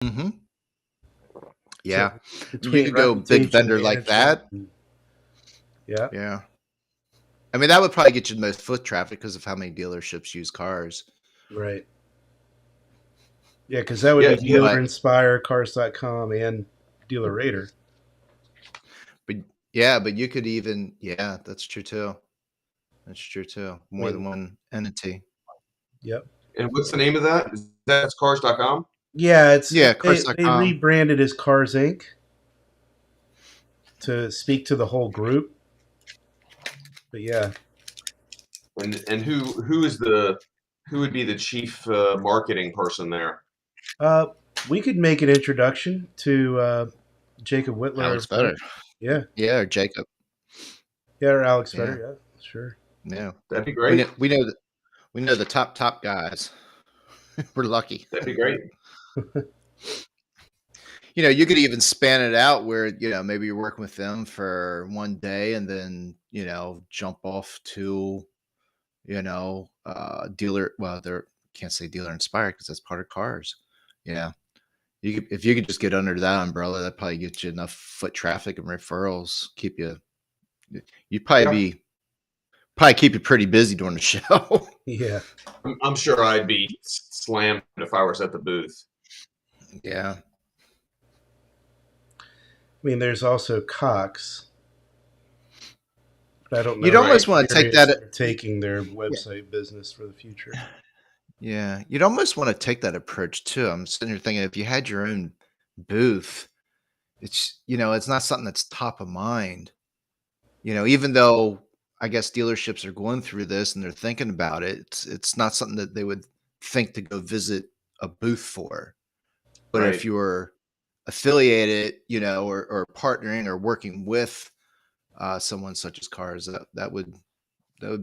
Mm-hmm. So Yeah. You between could go big reputation vendor like management, that. yeah, Yeah. I mean, that would probably get you the most foot traffic because of how many dealerships use cars. right. Yeah, because that would Yeah, be you Dealer But Inspire, Cars.com, and Dealer Rater. but yeah, but you could even that's true too. That's true too. I More than mean, one entity. yep. and what's the name of that? Is that's cars.com? Yeah, Yeah, they cars.com. rebranded as Cars Inc. to speak to the whole group. But yeah, And who would be the chief marketing person there? uh, we could make an introduction to Jacob Alex Whitler. Better. Yeah, Yeah, or Jacob. yeah, or Alex Yeah. Vetter. Yeah, sure. Yeah. That'd be We great. know the top guys. We're lucky. That'd be great. You could even span it out where, maybe you're working with them for one day and then, jump off to, dealer. Well, they're can't say dealer inspired because that's part of cars. Yeah. If you could just get under that umbrella, that probably get you enough foot traffic and referrals, you'd Yeah, probably keep you pretty busy during the show. Yeah, I'm sure I'd be slammed if I was at the booth. Yeah. I mean, there's also Cox, but I don't You'd know how Right. almost want to take serious that. they're taking their Yeah. website business for the future. Yeah. You'd almost want to take that approach too. I'm sitting here thinking if you had your own booth, it's not something that's top of mind. Even though I guess dealerships are going through this and they're thinking about it, it's not something that they would think to go visit a booth for. But if Right. you're affiliated, or partnering or working with someone such as cars, that would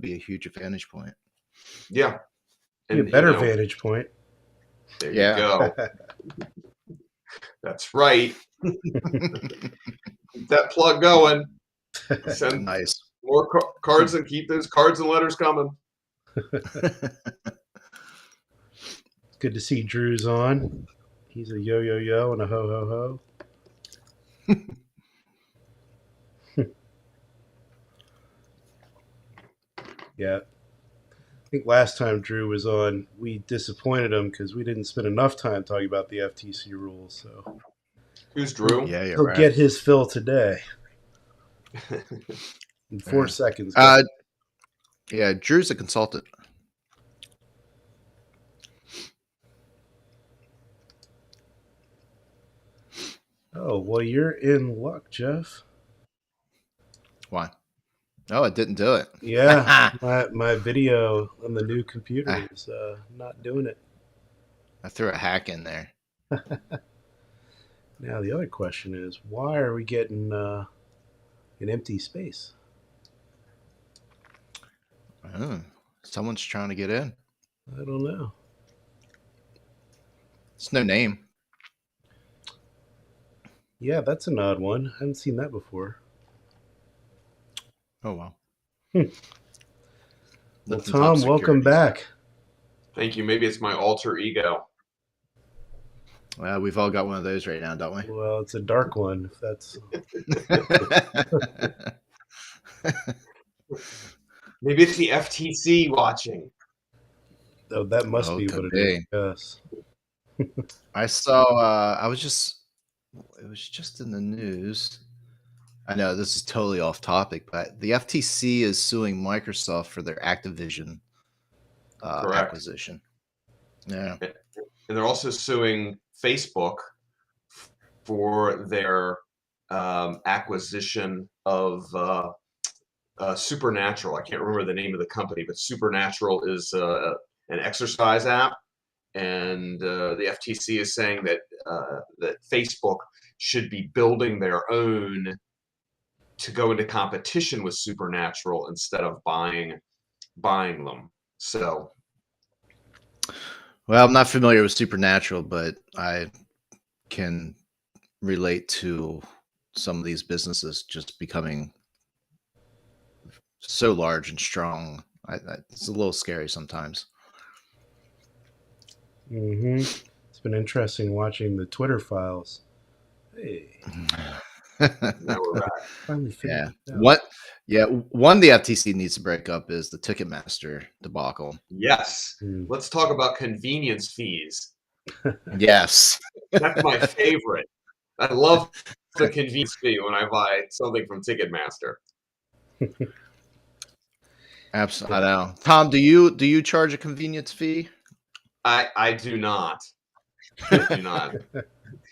be a huge advantage point. Yeah. Be a And better vantage point. there you Yeah. go. That's right. Keep that plug going. Send Nice. more cards and keep those cards and letters coming. Good to see Drew's on. He's a yo yo yo and a ho ho ho. Yeah. I think last time Drew was on, we disappointed him because we didn't spend enough time talking about the FTC rules. So Who's Drew? Yeah, you're he'll right. get his fill today in 4 seconds. Go. Yeah, Drew's a consultant. Oh, well, you're in luck, Jeff. Why? Oh, it didn't do it. Yeah, my video on the new computer I is not doing it. threw a hack in there. Now, the other question is, why are we getting an empty space? Oh, someone's trying to get in. I don't know. It's no name. Yeah, that's an odd one. I haven't seen that before. Oh well. Well, Lifting Tom, top welcome security. back. Thank you. Maybe it's my alter ego. Well, we've all got one of those right now, don't we? Well, it's a dark one. If that's Maybe it's the FTC watching. oh, that must Oh, be could what it be. is. Yes. I saw. It was just in the news. I know this is totally off topic, but the FTC is suing Microsoft for their Activision Correct. acquisition. Yeah. And they're also suing Facebook for their acquisition of Supernatural. I can't remember the name of the company, but Supernatural is an exercise app, and the FTC is saying that that Facebook should be building their own to go into competition with Supernatural instead of buying them. So, Well, I'm not familiar with Supernatural, but I can relate to some of these businesses just becoming so large and strong. It's a little scary sometimes. Mm-hmm. been interesting watching the Twitter files. Hey, Now we're back. finally Yeah. figured it out. What? Yeah. One the FTC needs to break up is the Ticketmaster debacle. Yes. Hmm. Let's talk about convenience fees. Yes. That's my favorite. I love the convenience fee when I buy something from Ticketmaster. Absolutely. I know. Tom, do you charge a convenience fee? I do not. I do not.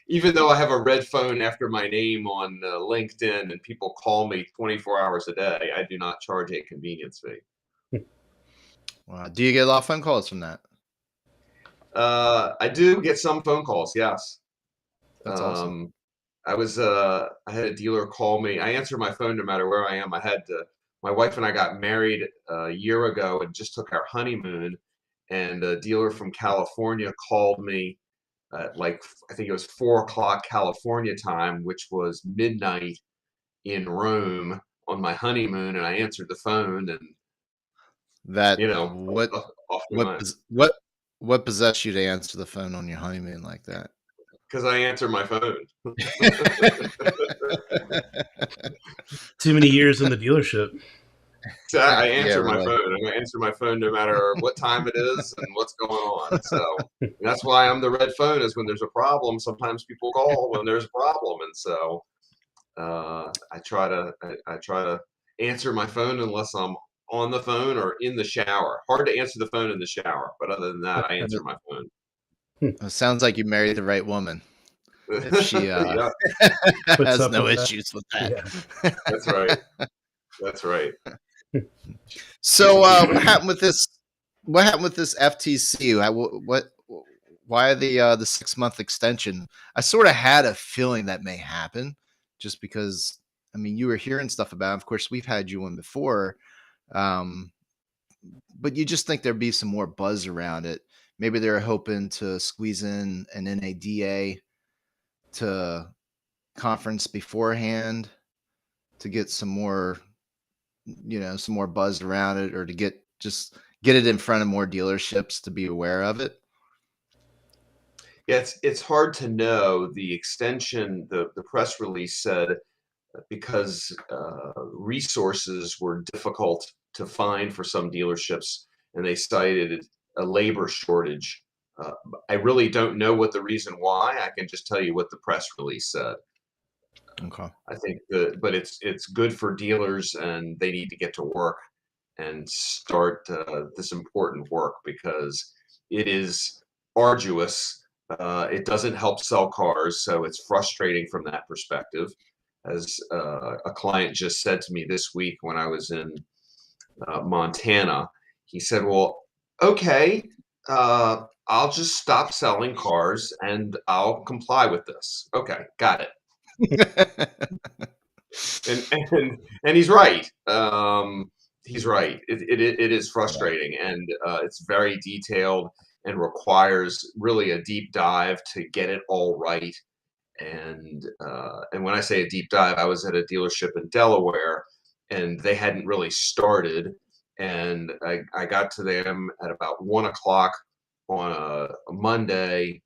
Even though I have a red phone after my name on LinkedIn and people call me 24 hours a day, I do not charge a convenience fee. Wow. Do you get a lot of phone calls from that? I do get some phone calls, yes. That's awesome. I had a dealer call me. I answer my phone no matter where I am. My wife and I got married a year ago and just took our honeymoon, and a dealer from California called me at I think it was 4 o'clock California time, which was midnight in Rome on my honeymoon, and I answered the phone, and That off, off we went. What possessed you to answer the phone on your honeymoon like that? Because I answer my phone. Too many years in the dealership. So I Yeah, answer my really. phone. I answer my phone no matter what time it is and what's going on. So that's why I'm the red phone. Is when there's a problem. Sometimes people call when there's a problem, and so I try to answer my phone unless I'm on the phone or in the shower. Hard to answer the phone in the shower, but other than that, I answer my phone. It sounds like you married the right woman. If she Yeah, Puts has up no with that. issues with that. Yeah. that's right. That's right. So what happened with this? What happened with this FTC? Why the 6-month extension? I sort of had a feeling that may happen, just because I mean you were hearing stuff about it. Of course, we've had you on before, um, but you just think there'd be some more buzz around it. Maybe they're hoping to squeeze in an NADA to conference beforehand to get some more, some more buzz around it, or to get it in front of more dealerships to be aware of it. Yeah, it's hard to know. The extension, the press release said because resources were difficult to find for some dealerships, and they cited a labor shortage. Uh, I really don't know what the reason why. I can just tell you what the press release said. Okay. I think but it's good for dealers, and they need to get to work and start this important work because it is arduous. It doesn't help sell cars, so it's frustrating from that perspective. As a client just said to me this week when I was in Montana, he said, "Well, okay, I'll just stop selling cars and I'll comply with this." Okay, got it. And he's right. He's right. It is frustrating, and it's very detailed and requires really a deep dive to get it all right. And when I say a deep dive, I was at a dealership in Delaware, and they hadn't really started, and I got to them at about 1 o'clock on a Monday,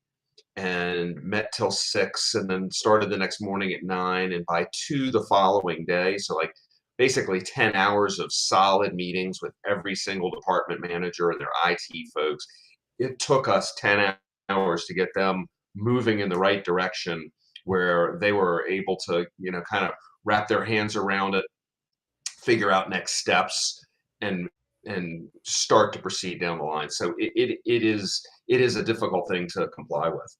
and met till 6, and then started the next morning at 9, and by 2 the following day. So like basically 10 hours of solid meetings with every single department manager and their IT folks. It took us 10 hours to get them moving in the right direction where they were able to, kind of wrap their hands around it, figure out next steps, and start to proceed down the line. So it is a difficult thing to comply with.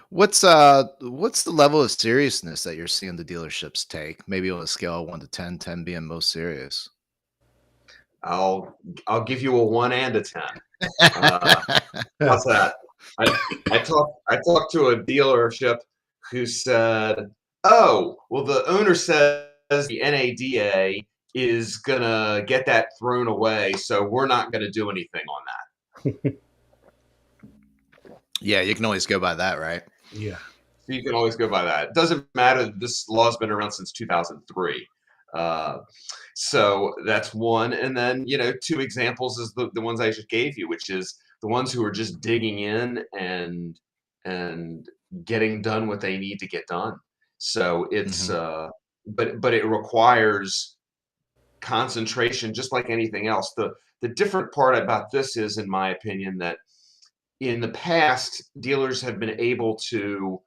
What's the level of seriousness that you're seeing the dealerships take? Maybe on a scale of 1 to 10, 10 being most serious. I'll give you a 1 and a 10. How's that? I talked to a dealership who said, "Oh, well, the owner says the NADA is gonna get that thrown away, so we're not gonna do anything on that." Yeah, you can always go by that, right? Yeah. So you can always go by that. It doesn't matter. This law's been around since 2003. So that's one. And then, two examples is the ones I just gave you, which is the ones who are just digging in and getting done what they need to get done. So it's but it requires concentration, just like anything else. The different part about this is, in my opinion, that in the past, dealers have been able to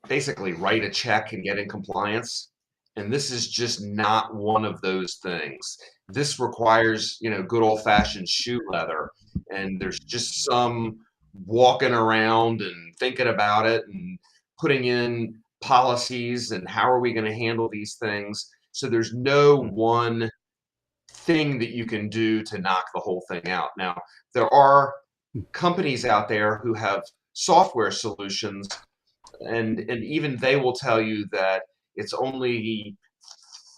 basically write a check and get in compliance. And this is just not one of those things. This requires, good old fashioned shoe leather. And there's just some walking around and thinking about it and putting in policies and how are we going to handle these things. So there's no one thing that you can do to knock the whole thing out. Now, there are companies out there who have software solutions, and even they will tell you that it's only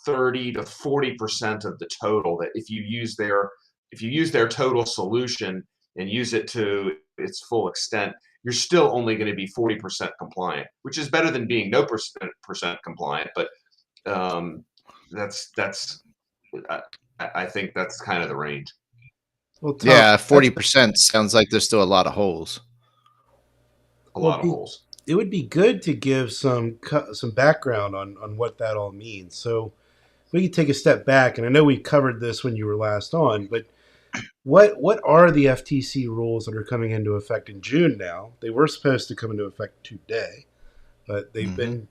30 to 40% of the total. That if you use their total solution and use it to its full extent, you're still only going to be 40% compliant, which is better than being no percent compliant. But I think that's kind of the range. Well, Tom, Yeah, 40% sounds like there's still a lot of holes. A lot of holes. It would be good to give some background on what that all means. So we could take a step back, and I know we covered this when you were last on, but what are the FTC rules that are coming into effect in June now? They were supposed to come into effect today, but they've been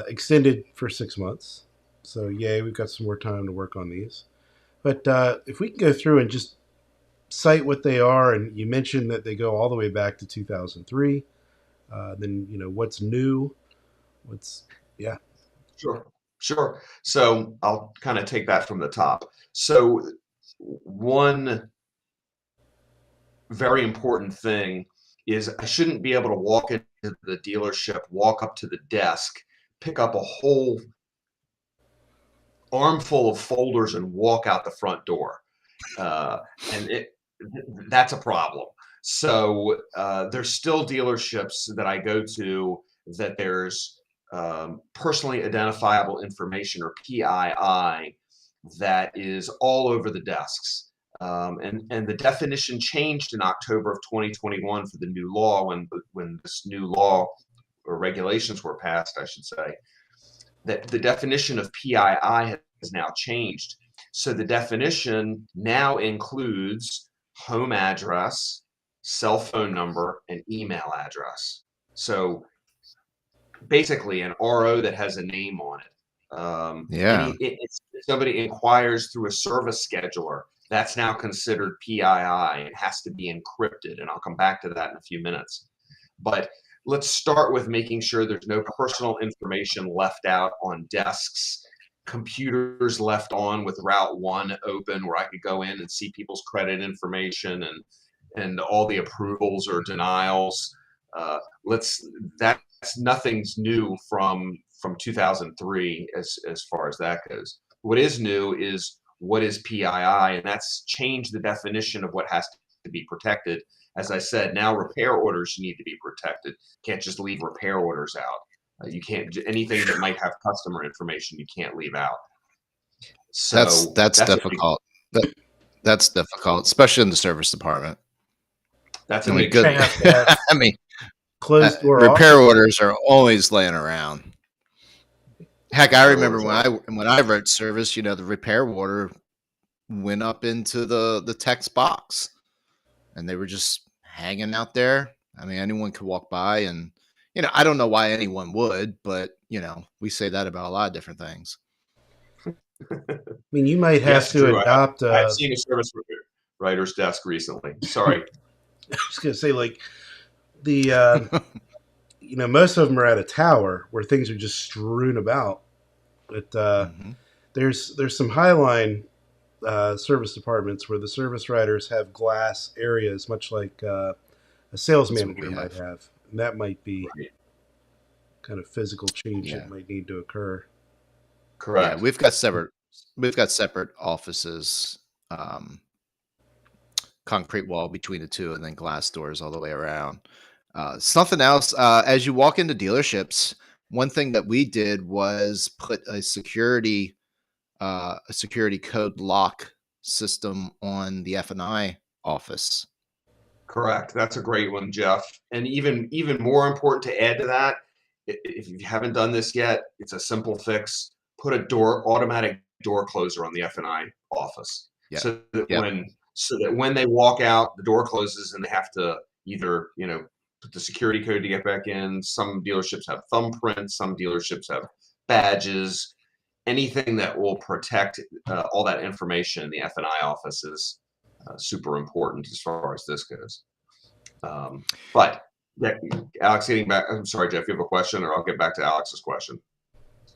extended for 6 months. So yay, we've got some more time to work on these. But if we can go through and just cite what they are, and you mentioned that they go all the way back to 2003. Then what's new, Sure. So I'll kind of take that from the top. So one very important thing is I shouldn't be able to walk into the dealership, walk up to the desk, pick up a whole armful of folders and walk out the front door. And that's a problem. So there's still dealerships that I go to that there's personally identifiable information, or PII, that is all over the desks. And the definition changed in October of 2021 for the new law, when this new law or regulations were passed, I should say, that the definition of PII has now changed. So the definition now includes home address, cell phone number, and email address. So basically an RO that has a name on it. If somebody inquires through a service scheduler, that's now considered PII and has to be encrypted. And I'll come back to that in a few minutes. But let's start with making sure there's no personal information left out on desks, computers left on with Route 1 open where I could go in and see people's credit information and all the approvals or denials. That's nothing's new from 2003 as far as that goes. What is new is what is PII, and that's changed the definition of what has to be protected. As I said, now repair orders need to be protected. Can't just leave repair orders out. You can't, anything that might have customer information, you can't leave out. So that's difficult. That's difficult, especially in the service department. That's good. I mean, closed door repair orders are always laying around. Heck, I remember when I wrote service, the repair order went up into the text box, and they were just hanging out there. I mean, anyone could walk by, and I don't know why anyone would, but we say that about a lot of different things. I mean, you might have to adopt. I've seen a service writer's desk recently. Sorry. I was going to say, like, the most of them are at a tower where things are just strewn about. But there's some Highline service departments where the service writers have glass areas, much like a sales manager might have. And that might be kind of physical change that might need to occur. Correct. Yeah, we've got separate offices, concrete wall between the two, and then glass doors all the way around. Something else, as you walk into dealerships, one thing that we did was put a security code lock system on the F&I office. Correct. That's a great one, Jeff. And even more important to add to that, if you haven't done this yet, it's a simple fix. Put a automatic door closer on the F&I office, Yeah. so that Yep. when they walk out, the door closes and they have to either put the security code to get back in. Some dealerships have thumbprints. Some dealerships have badges. Anything that will protect all that information in the F&I office is super important as far as this goes. But yeah, Alex, getting back, I'm sorry, Jeff, you have a question, or I'll get back to Alex's question.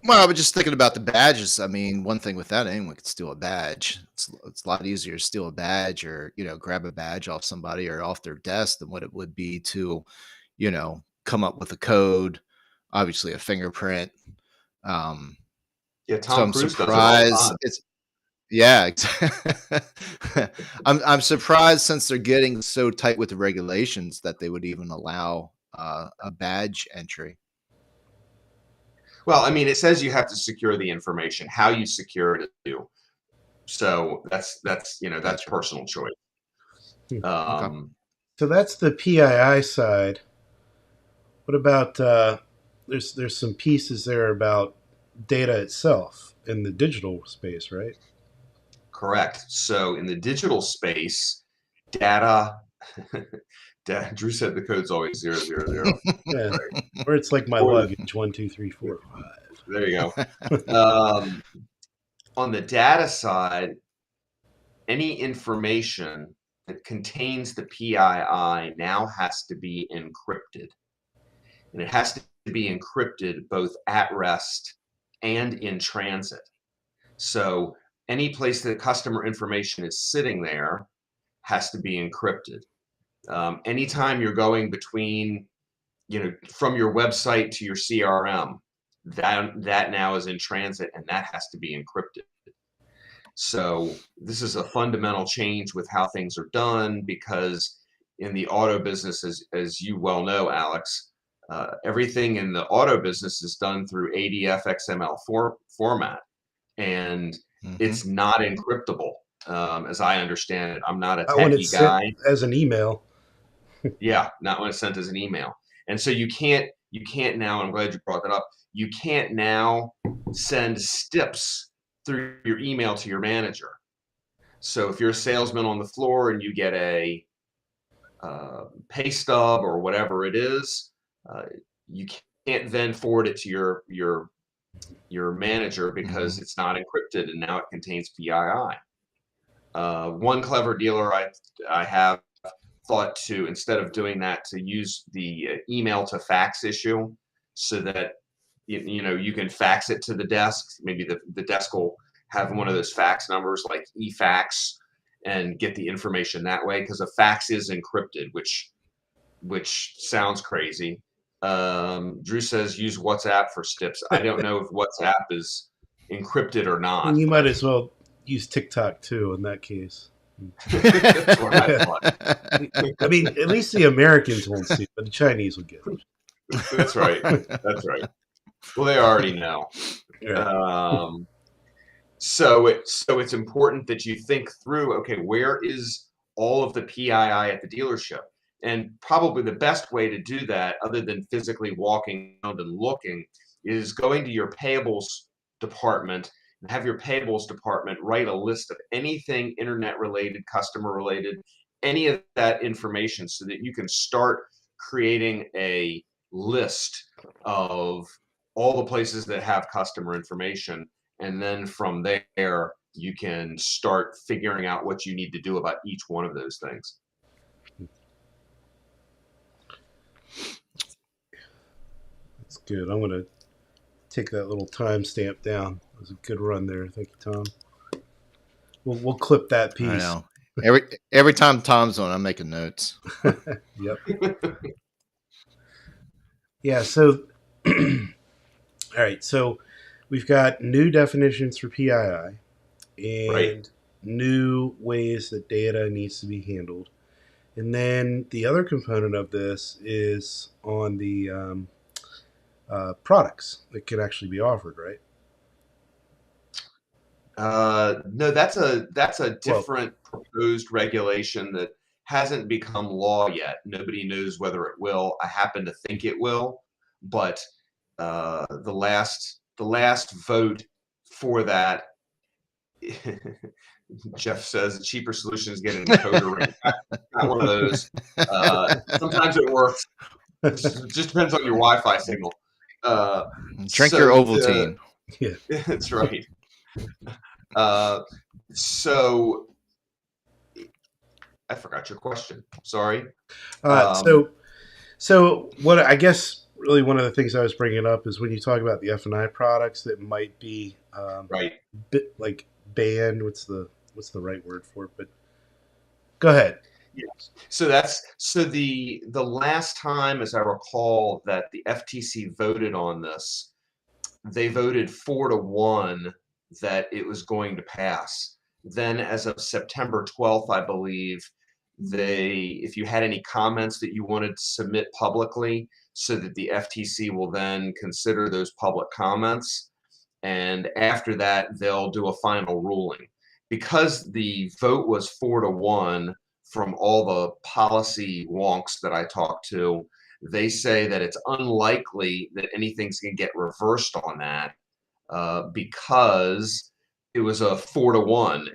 Well, I was just thinking about the badges. I mean, one thing with that, anyone could steal a badge. It's a lot easier to steal a badge or, grab a badge off somebody or off their desk than what it would be to, come up with a code, obviously a fingerprint. Yeah, So Tom I'm Cruise does it all the surprised time. yeah. I'm surprised, since they're getting so tight with the regulations, that they would even allow a badge entry. Well, I mean, it says you have to secure the information. How you secure it is you. So that's Gotcha. personal choice. Okay. So that's the PII side. What about there's some pieces there about data itself in the digital space, right? Correct. So in the digital space, data. Drew said the code's always 000. Yeah. Or it's like my luggage, 1, 2, 3, 4, 5. There you go. On the data side, any information that contains the PII now has to be encrypted. And it has to be encrypted both at rest and in transit. So any place that customer information is sitting there has to be encrypted. Anytime you're going between, from your website to your CRM, that now is in transit, and that has to be encrypted. So this is a fundamental change with how things are done, because in the auto business, as you well know, Alex, everything in the auto business is done through ADF XML format, and it's not encryptable, as I understand it. I'm not a techie guy. As an email. Yeah, not when it's sent as an email. And so you can't now, and I'm glad you brought that up, you can't now send STIPs through your email to your manager. So if you're a salesman on the floor and you get a pay stub or whatever it is, you can't then forward it to your manager, because it's not encrypted and now it contains PII. One clever dealer I have thought to, instead of doing that, to use the email to fax issue, so that you can fax it to the desk. Maybe the desk will have one of those fax numbers like eFax, and get the information that way, because a fax is encrypted, which sounds crazy. Drew says use WhatsApp for STIPs. I don't know if WhatsApp is encrypted or not. And you might as well use TikTok too in that case. That's what I thought. I mean, at least the Americans won't see it, but the Chinese will get it. That's right. That's right. Well, they already know. Yeah. So it's important that you think through, okay, where is all of the PII at the dealership? And probably the best way to do that, other than physically walking around and looking, is going to your payables department and have your payables department write a list of anything internet related, customer related, any of that information, so that you can start creating a list of all the places that have customer information. And then from there, you can start figuring out what you need to do about each one of those things. That's good. I'm going to take that little timestamp down. It was a good run there. Thank you, Tom. We'll clip that piece. I know. Every time Tom's on, I'm making notes. Yep. Yeah. So, all right. So we've got new definitions for PII and new ways that data needs to be handled. And then the other component of this is on the products that can actually be offered, right? No, that's a different proposed regulation that hasn't become law yet. Nobody knows whether it will. I happen to think it will, but the last vote for that, Jeff says the cheaper solution is getting the coder ring. Not one of those. Sometimes it works. It just depends on your Wi-Fi signal. Drink your Ovaltine. Yeah, that's right. So I forgot your question. Sorry. So what I guess really one of the things I was bringing up is when you talk about the F&I products that might be right, like banned. What's the right word for it? But go ahead. Yes. So the last time, as I recall, that the FTC voted on this, they voted 4-1 that it was going to pass. Then, as of September 12th, I believe, if you had any comments that you wanted to submit publicly, so that the FTC will then consider those public comments, and after that, they'll do a final ruling. Because the vote was 4-1 from all the policy wonks that I talked to, they say that it's unlikely that anything's going to get reversed on that because it was a 4-1,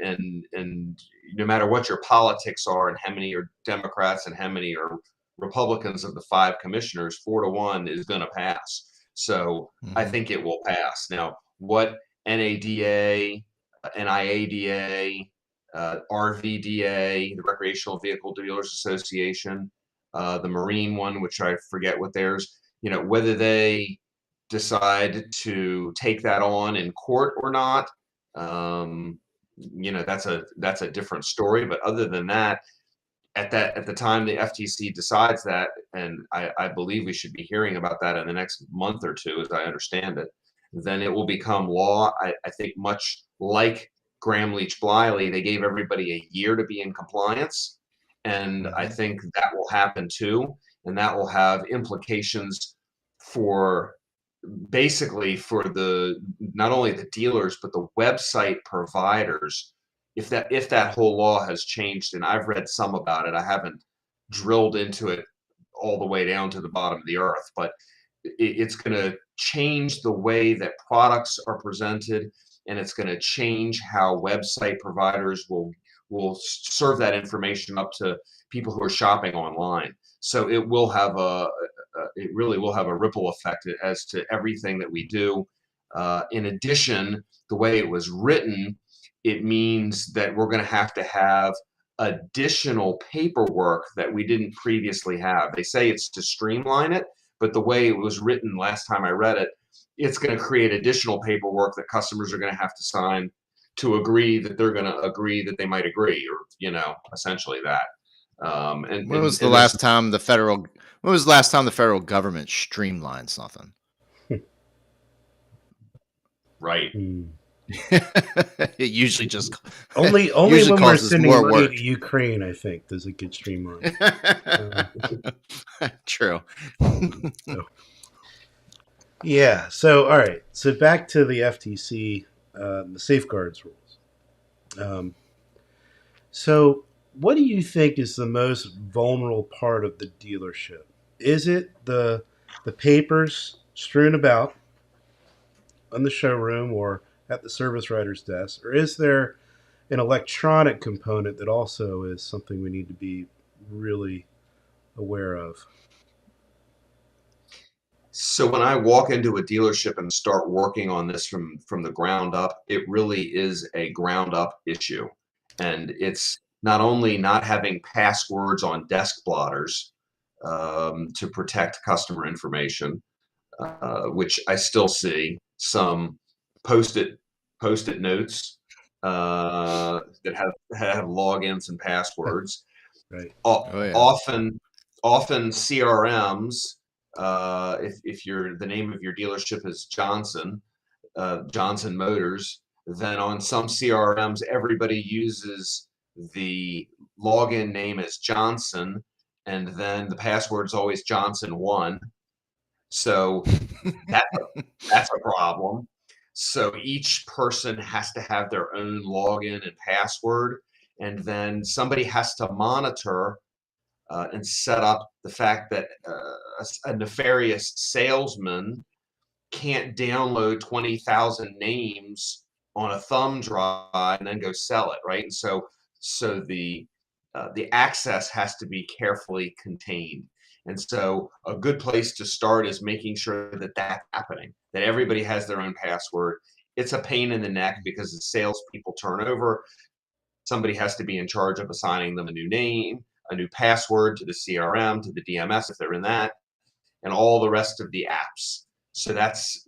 and no matter what your politics are and how many are Democrats and how many are Republicans of the 5 commissioners, 4-1 is going to pass. So I think it will pass. Now, what NADA, NIADA, RVDA, the Recreational Vehicle Dealers Association, the Marine one, which I forget what theirs, whether they decide to take that on in court or not, that's a different story. But other than that, at the time the FTC decides that, and I believe we should be hearing about that in the next month or two, as I understand it, then it will become law. I think much like Graham Leach Bliley, they gave everybody a year to be in compliance, and I think that will happen too, and that will have implications for basically for not only the dealers but the website providers. If that whole law has changed, and I've read some about it, I haven't drilled into it all the way down to the bottom of the earth, but it's going to change the way that products are presented, and it's going to change how website providers will serve that information up to people who are shopping online. So it really will have a ripple effect as to everything that we do. In addition, the way it was written, it means that we're going to have additional paperwork that we didn't previously have. They say it's to streamline it, but the way it was written last time I read it, it's going to create additional paperwork that customers are going to have to sign to agree that they're going to agree that they might agree, or essentially that. When was the last time the federal government streamlined something? Right. It usually just only when we're sending money to Ukraine, I think, does it get streamlined. True. Yeah. So all right. So back to the FTC, the Safeguards Rules. So what do you think is the most vulnerable part of the dealership? Is it the papers strewn about in the showroom or at the service writer's desk, or is there an electronic component that also is something we need to be really aware of? So when I walk into a dealership and start working on this from the ground up, it really is a ground up issue. And it's not only not having passwords on desk blotters to protect customer information, which I still see some post-it notes that have logins and passwords. Right. Often CRMs. If the name of your dealership is Johnson Motors, then on some CRMs everybody uses the login name as Johnson, and then the password is always Johnson1. So that's a problem. So each person has to have their own login and password, and then somebody has to monitor and set up the fact that a nefarious salesman can't download 20,000 names on a thumb drive and then go sell it, right? And so the access has to be carefully contained. And so a good place to start is making sure that that's happening, that everybody has their own password. It's a pain in the neck because the salespeople turn over. Somebody has to be in charge of assigning them a new name, a new password to the CRM, to the DMS if they're in that, and all the rest of the apps. So that's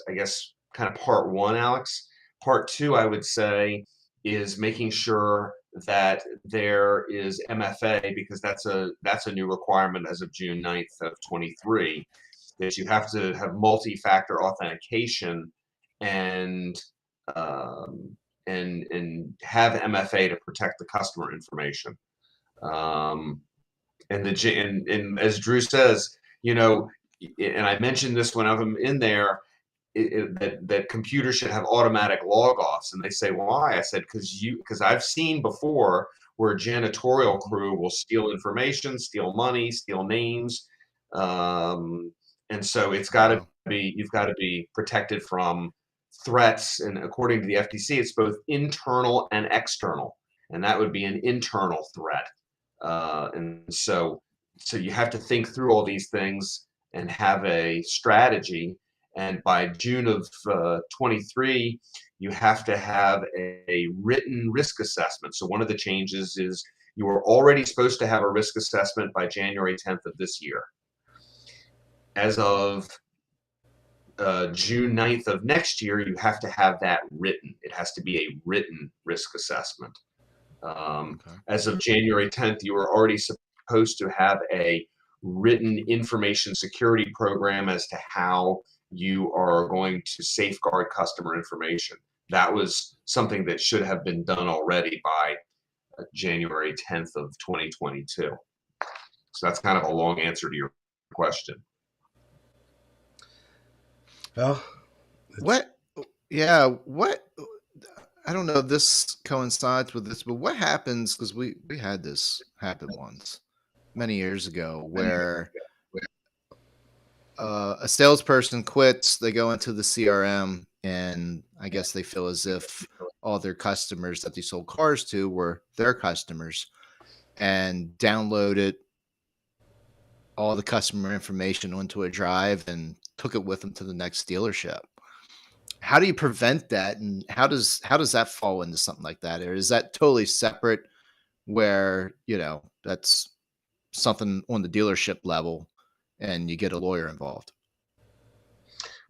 I guess kind of part one, Alex. Part two, I would say, is making sure that there is MFA, because that's a new requirement as of June 9th of 23, that you have to have multi-factor authentication and have MFA to protect the customer information. And as Drew says, you know, and I mentioned this when I'm in there, that computers should have automatic log offs, and they say why? I said because I've seen before where a janitorial crew will steal information, steal money, steal names, and so it's got to be you've got to be protected from threats. And according to the FTC, it's both internal and external, and that would be an internal threat. And so you have to think through all these things and have a strategy. And by June of 23, you have to have a written risk assessment. So one of the changes is you were already supposed to have a risk assessment by January 10th of this year. As of June 9th of next year, you have to have that written. It has to be a written risk assessment. As of January 10th, you were already supposed to have a written information security program as to how you are going to safeguard customer information. That was something that should have been done already by January 10th of 2022. So that's kind of a long answer to your question. Well, I don't know if this coincides with this, but what happens, because we had this happen once many years ago, where a salesperson quits, they go into the CRM, and I guess they feel as if all their customers that they sold cars to were their customers, and downloaded all the customer information onto a drive and took it with them to the next dealership. How do you prevent that, and how does that fall into something like that, or is that totally separate, where that's something on the dealership level and you get a lawyer involved?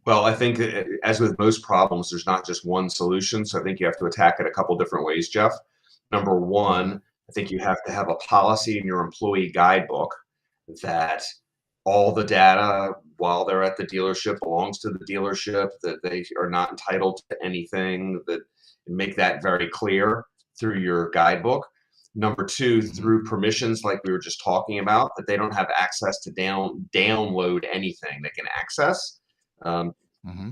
Well, I think as with most problems, there's not just one solution. So I think you have to attack it a couple different ways, Jeff. Number one, I think you have to have a policy in your employee guidebook that all the data while they're at the dealership belongs to the dealership, that they are not entitled to anything, that make that very clear through your guidebook. Number two, through permissions like we were just talking about, that they don't have access to download anything they can access.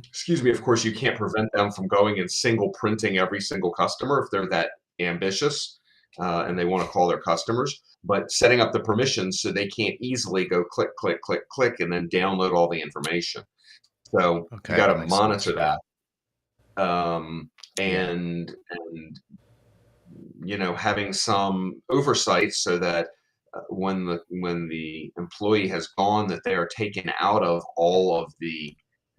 Excuse me, of course, you can't prevent them from going and single printing every single customer if they're that ambitious and they want to call their customers, but setting up the permissions so they can't easily go click, click, click, click, and then download all the information. So you got to monitor that. And having some oversight so that when the employee has gone, that they are taken out of all of the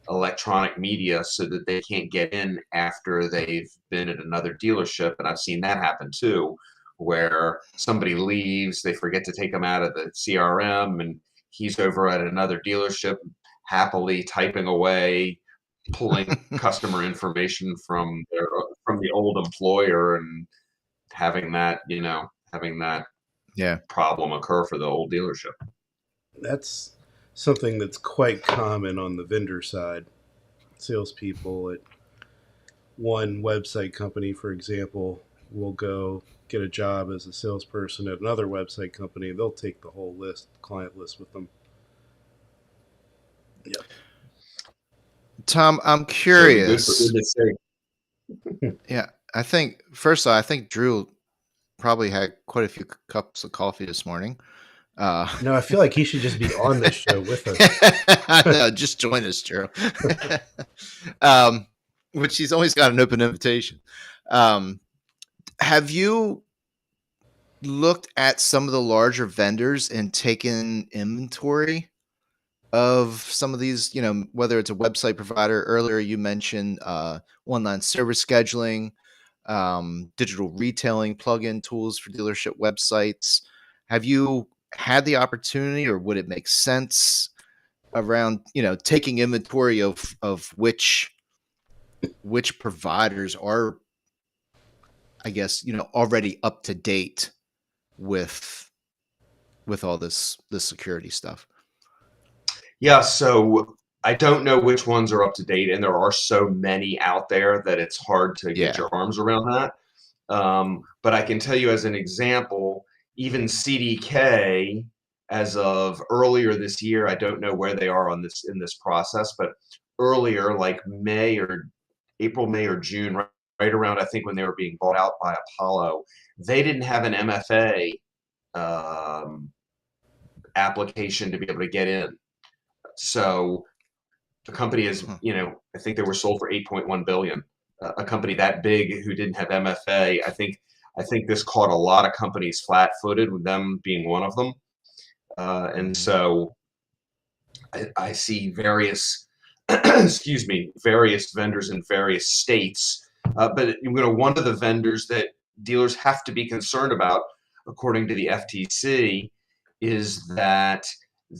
electronic media so that they can't get in after they've been at another dealership. And I've seen that happen too, where somebody leaves, they forget to take them out of the CRM, and he's over at another dealership happily typing away, pulling customer information from the old employer, and having that problem occur for the old dealership. That's something that's quite common on the vendor side. Salespeople at one website company, for example, will go get a job as a salesperson at another website company. They'll take the whole client list with them. Yep. Tom, I'm So it'd be good for curious. good to say. Yeah, I think first off, I think Drew probably had quite a few cups of coffee this morning. No, I feel like he should just be on this show with us. I know, just join us, Drew. um, which he's always got an open invitation. Have you looked at some of the larger vendors and taken inventory of some of these, whether it's a website provider? Earlier you mentioned online service scheduling, digital retailing, plug-in tools for dealership websites. Have you had the opportunity, or would it make sense around, taking inventory of which providers are, I guess, already up to date with all this security stuff? Yeah, so I don't know which ones are up to date, and there are so many out there that it's hard to get Yeah. your arms around that. But I can tell you as an example, even CDK, as of earlier this year, I don't know where they are on this in this process, but earlier, like April, May, or June, right around I think when they were being bought out by Apollo, they didn't have an MFA application to be able to get in. So the company is, I think they were sold for 8.1 billion. A company that big who didn't have MFA, I think this caught a lot of companies flat-footed, with them being one of them. And so I see various, excuse me, various vendors in various states. But one of the vendors that dealers have to be concerned about, according to the FTC, is that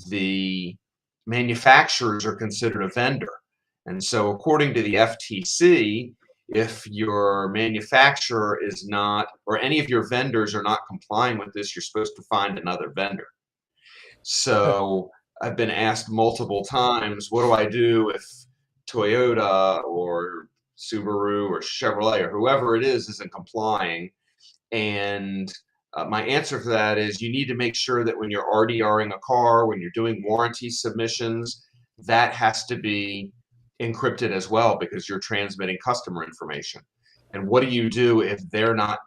the manufacturers are considered a vendor. And so according to the FTC, if your manufacturer is not, or any of your vendors are not complying with this, you're supposed to find another vendor. So I've been asked multiple times, what do I do if Toyota or Subaru or Chevrolet or whoever it is isn't complying? And my answer for that is you need to make sure that when you're RDRing a car, when you're doing warranty submissions, that has to be encrypted as well, because you're transmitting customer information. And what do you do if they're not,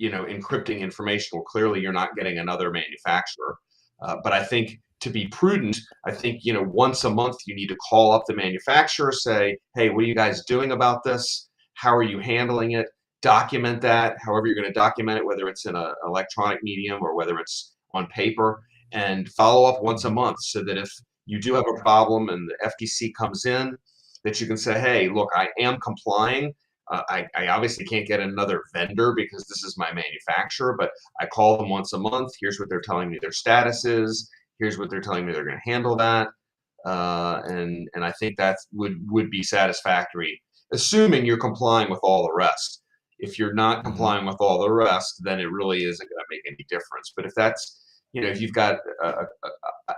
encrypting information? Well, clearly you're not getting another manufacturer. But I think to be prudent, I think, once a month you need to call up the manufacturer, say, hey, what are you guys doing about this? How are you handling it? Document that, however you're going to document it, whether it's in an electronic medium or whether it's on paper, and follow up once a month, so that if you do have a problem and the FTC comes in, that you can say, hey, look, I am complying. I obviously can't get another vendor because this is my manufacturer, but I call them once a month. Here's what they're telling me their status is. Here's what they're telling me they're going to handle that. And I think that would be satisfactory, assuming you're complying with all the rest. If you're not complying with all the rest, then it really isn't going to make any difference. But if that's, if you've got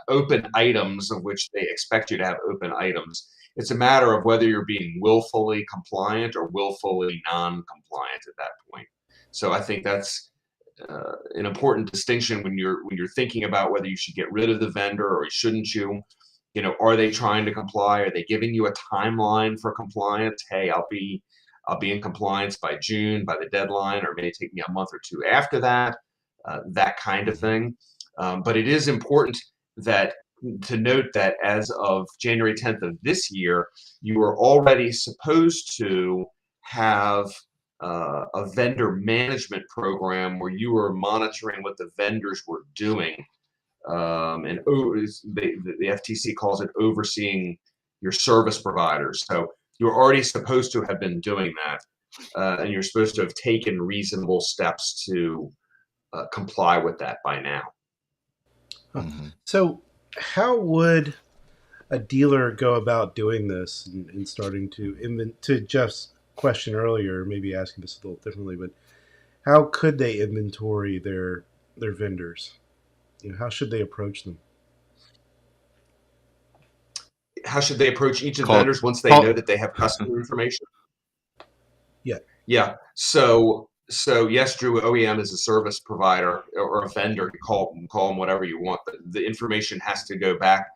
open items of which they expect you to have open items, it's a matter of whether you're being willfully compliant or willfully non-compliant at that point. So I think that's an important distinction when you're thinking about whether you should get rid of the vendor or shouldn't you. Are they trying to comply? Are they giving you a timeline for compliance? Hey, I'll be in compliance by June, by the deadline, or it may take me a month or two after that. That kind of thing. But it is important to note that as of January 10th of this year, you were already supposed to have a vendor management program where you were monitoring what the vendors were doing. And the FTC calls it overseeing your service providers. So you're already supposed to have been doing that, and you're supposed to have taken reasonable steps to comply with that by now. So how would a dealer go about doing this and starting to Jeff's question earlier, maybe asking this a little differently, but how could they inventory their vendors? How should they approach them? How should they approach each of the vendors once they know that they have customer information? Yeah. So yes, Drew, OEM is a service provider or a vendor. You call them whatever you want. But the information has to go back.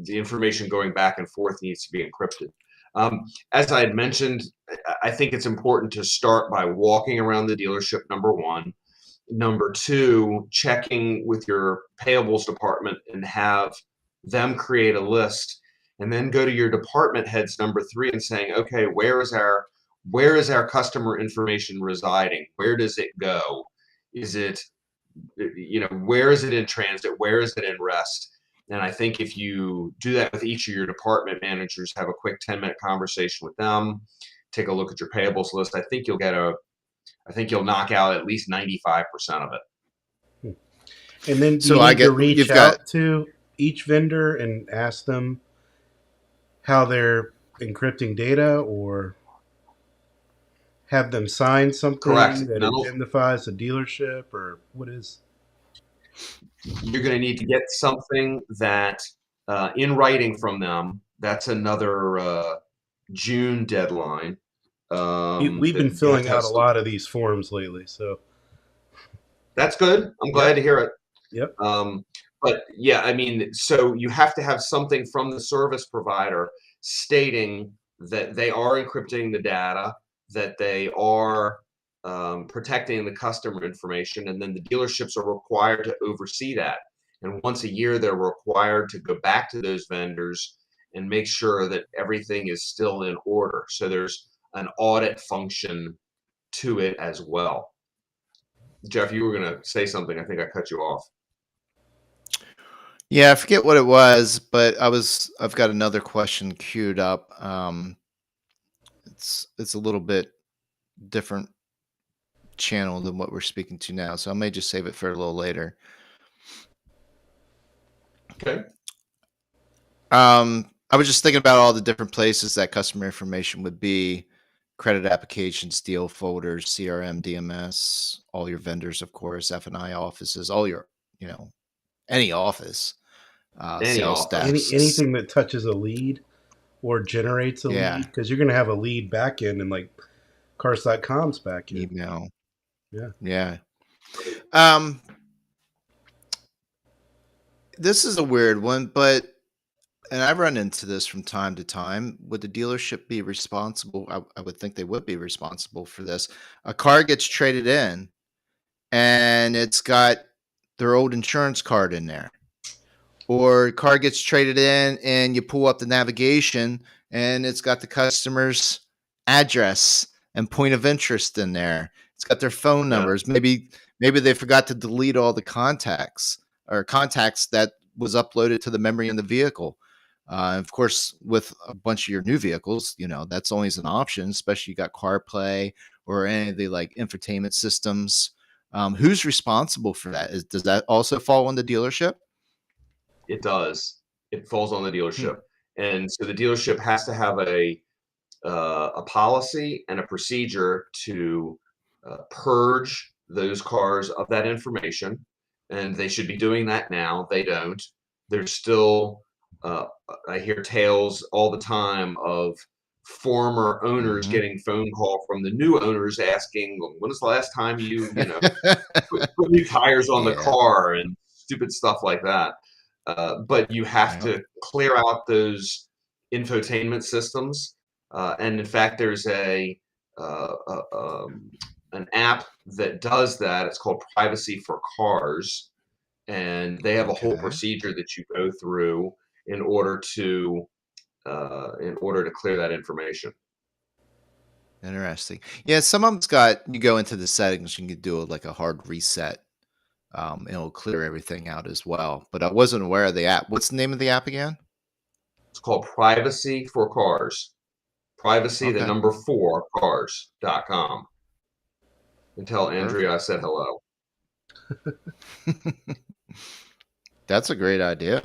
The information going back and forth needs to be encrypted. As I had mentioned, I think it's important to start by walking around the dealership, number one. Number two, checking with your payables department and have them create a list, and then go to your department heads, number three, and saying, okay, where is our customer information residing? Where does it go? Is it, where is it in transit? Where is it in rest? And I think if you do that with each of your department managers, have a quick 10-minute conversation with them, take a look at your payables list, I think you'll knock out at least 95% of it. And then do So you I need to get reach you've out got to each vendor and ask them how they're encrypting data, or have them sign Correct. something that No, indemnifies the dealership, or what is? you're going to need to get something that in writing from them. That's another June deadline. We've been That you have filling to have out a some. lot of these forms lately, so That's good. I'm glad yep, to hear it. yep. But yeah, I mean, so you have to have something from the service provider stating that they are encrypting the data, that they are protecting the customer information, and then the dealerships are required to oversee that. And once a year, they're required to go back to those vendors and make sure that everything is still in order. So there's an audit function to it as well. Jeff, you were going to say something. I think I cut you off. Yeah, I forget what it was, but I've got another question queued up. It's a little bit different channel than what we're speaking to now, so I may just save it for a little later. Okay. I was just thinking about all the different places that customer information would be: credit applications, deal folders, CRM, DMS, all your vendors, of course, F&I offices, all your, any office, Any sales office. desks. Anything that touches a lead or generates a Yeah, lead, because you're going to have a lead backend and like Cars.com's backend. email. Yeah. Yeah. Um, this is a weird one, but and I run into this from time to time. Would the dealership be responsible? I would think they would be responsible for this. A car gets traded in and it's got their old insurance card in there. Or car gets traded in and you pull up the navigation and it's got the customer's address and point of interest in there. It's got their phone Yeah. numbers. Maybe they forgot to delete all the contacts that was uploaded to the memory in the vehicle. Of course, with a bunch of your new vehicles, that's always an option, especially you got CarPlay or any of the like infotainment systems. Who's responsible for that? Does that also fall on the dealership? It does. It falls on the Hmm. dealership, and so the dealership has to have a policy and a procedure to purge those cars of that information, and they should be doing that now. They don't. There's still uh, I hear tales all the time of former owners Mm-hmm. getting phone call from the new owners asking, when was the last time put new tires on the Yeah. car and stupid stuff like that. But you have Yep. to clear out those infotainment systems. And in fact, there's uh, uh, um, an app that does that. It's called Privacy for Cars, and they have a whole Okay. procedure that you go through in order to clear that information. Interesting. Yeah, some of them's got you go into the settings, you can do like a hard reset. And it'll clear everything out as well. But I wasn't aware of the app. What's the name of the app again? It's called Privacy for Cars. Privacy, the Okay. number 4 cars.com. And tell Andrea Perfect. I said hello. That's a great idea.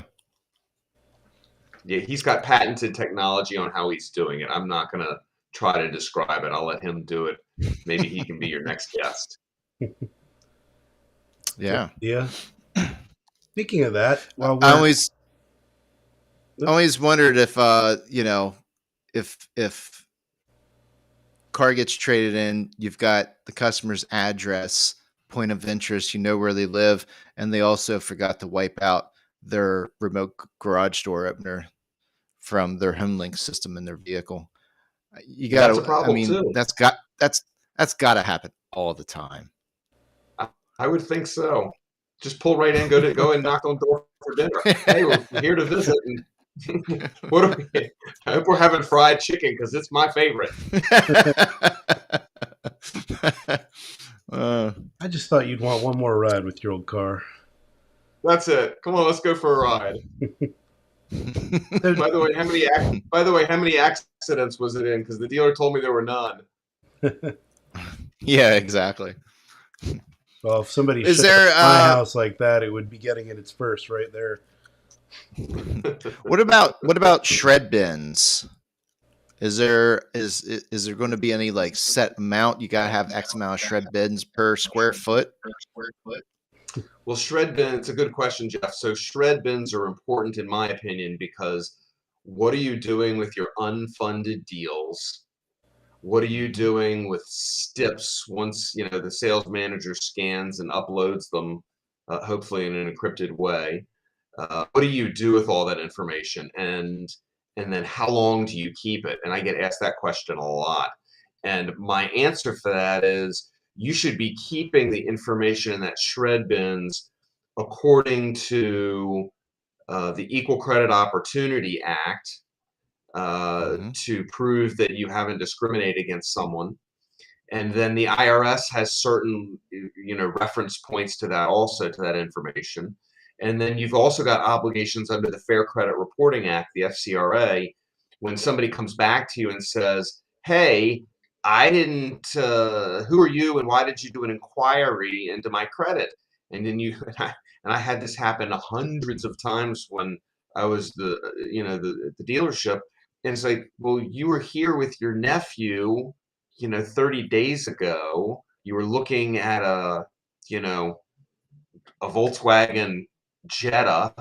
Yeah, he's got patented technology on how he's doing it. I'm not going to try to describe it. I'll let him do it. Maybe he can be your next guest. Yeah. Yeah. Speaking of that, while I we're always wondered if if car gets traded in, you've got the customer's address, point of interest, you know where they live, and they also forgot to wipe out their remote garage door opener from their HomeLink system in their vehicle. You That's a gotta. I problem mean, too. that's gotta happen all the time. I would think so. Just pull right in, go and knock on the door for dinner. Hey, we're here to visit. And what do we? I hope we're having fried chicken because it's my favorite. I just thought you'd want one more ride with your old car. That's it. Come on, let's go for a ride. By the way, how many accidents was it in? Because the dealer told me there were none. Yeah, exactly. Well, if somebody Is showed there up at my house like that, it would be getting in its first right there. what about shred bins? Is there going to be any like set amount? You gotta have X amount of shred bins per square foot? Well, shred bin, it's a good question, Jeff. So shred bins are important in my opinion because what are you doing with your unfunded deals? What are you doing with STIPs once the sales manager scans and uploads them, hopefully in an encrypted way? What do you do with all that information, and then how long do you keep it? And I get asked that question a lot. And my answer for that is you should be keeping the information in that shred bins according to the Equal Credit Opportunity Act to prove that you haven't discriminated against someone. And then the IRS has certain reference points to that, also to that information. And then you've also got obligations under the Fair Credit Reporting Act, the FCRA, when somebody comes back to you and says, hey, I didn't, who are you and why did you do an inquiry into my credit? And then I had this happen hundreds of times when I was the dealership. And it's like, well, you were here with your nephew, 30 days ago. You were looking at a Volkswagen Jetta.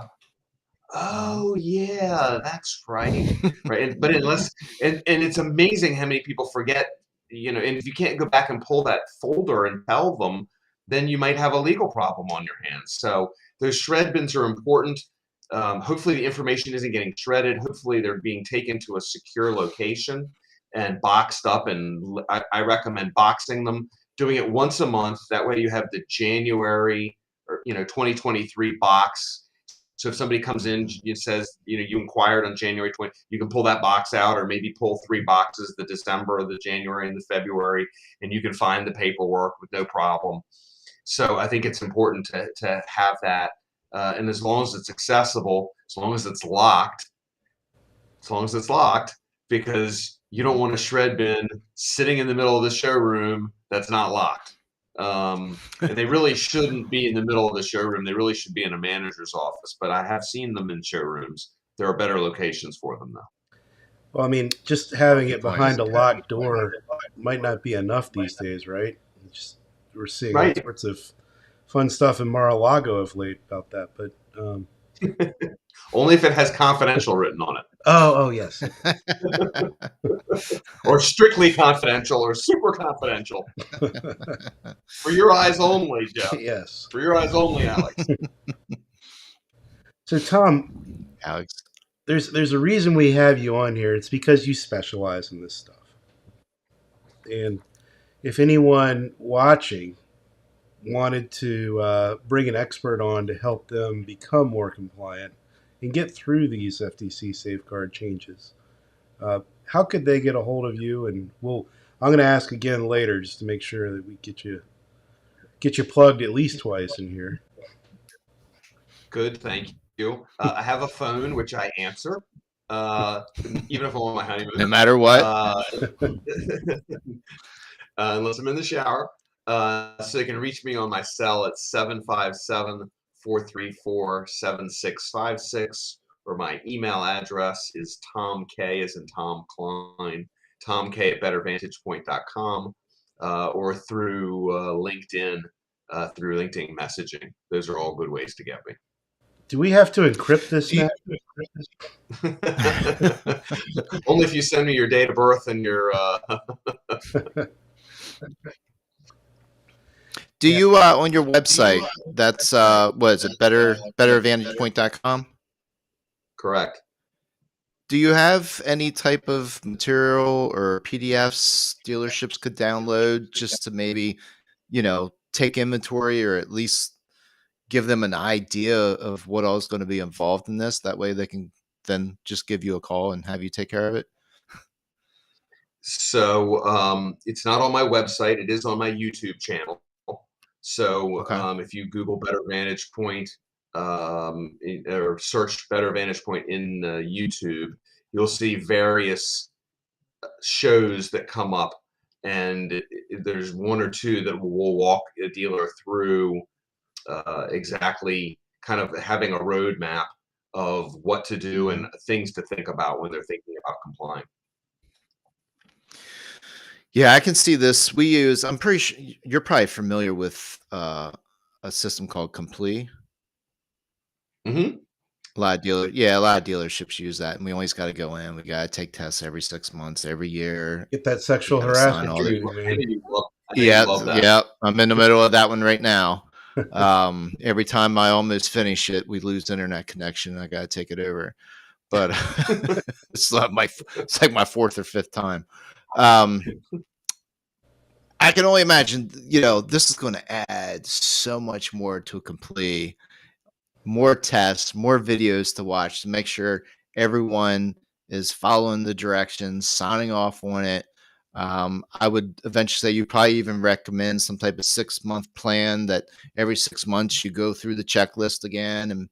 Oh yeah, that's right. Right. But it's amazing how many people forget, and if you can't go back and pull that folder and tell them, then you might have a legal problem on your hands. So those shred bins are important. Hopefully the information isn't getting shredded. Hopefully they're being taken to a secure location and boxed up. And I recommend boxing them, doing it once a month. That way you have the January 2023 box. So if somebody comes in and says, you inquired on January 20, you can pull that box out, or maybe pull 3 boxes, the December, the January, and the February, and you can find the paperwork with no problem. So I think it's important to have that. And as long as it's accessible, as long as it's locked, because you don't want a shred bin sitting in the middle of the showroom that's not locked. And they really shouldn't be in the middle of the showroom. They really should be in a manager's office, but I have seen them in showrooms. There are better locations for them, though. Well, I mean, just having it behind a locked door might not be enough these days, right? We're seeing all sorts of fun stuff in Mar-a-Lago of late about that, but only if it has confidential written on it. Oh, yes. Or strictly confidential or super confidential. For your eyes only, Jeff. Yes. For your eyes only, Alex. So, Tom, Alex, there's a reason we have you on here. It's because you specialize in this stuff. And if anyone watching wanted to bring an expert on to help them become more compliant and get through these FTC safeguard changes, how could they get a hold of you? And I'm going to ask again later just to make sure that we get you plugged at least twice in here. Good, thank you. I have a phone which I answer, even if I'm on my honeymoon. No matter what. Unless I'm in the shower. So you can reach me on my cell at 757-434-7656, or my email address is tomk, as in Tom Kline, tomk@bettervantagepoint.com, or through LinkedIn, through LinkedIn messaging. Those are all good ways to get me. Do we have to encrypt this now? Only if you send me your date of birth and your Do you on your website? That's what is it? Bettervantagepoint.com. Correct. do you have any type of material or PDFs dealerships could download just to maybe, take inventory or at least give them an idea of what all is going to be involved in this? That way they can then just give you a call and have you take care of it. So it's not on my website. It is on my YouTube channel. So Okay. if you Google Better Vantage Point or search Better Vantage Point in YouTube, you'll see various shows that come up, and there's one or two that will walk a dealer through exactly kind of having a roadmap of what to do and things to think about when they're thinking about complying. Yeah, I can see this. I'm pretty sure you're probably familiar with a system called Complete. Hmm. A lot of dealerships use that, and we always got to go in. We got to take tests every 6 months, every year. Get that We sexual got to sign harassment all the. treatment, man. I know you love that. Yeah. I'm in the middle of that one right now. Every time I almost finish it, we lose internet connection. I got to take it over, but it's like my fourth or fifth time. I can only imagine, this is going to add so much more to a Complete, more tests, more videos to watch to make sure everyone is following the directions, signing off on it. I would eventually say you probably even recommend some type of 6-month plan that every 6 months you go through the checklist again and,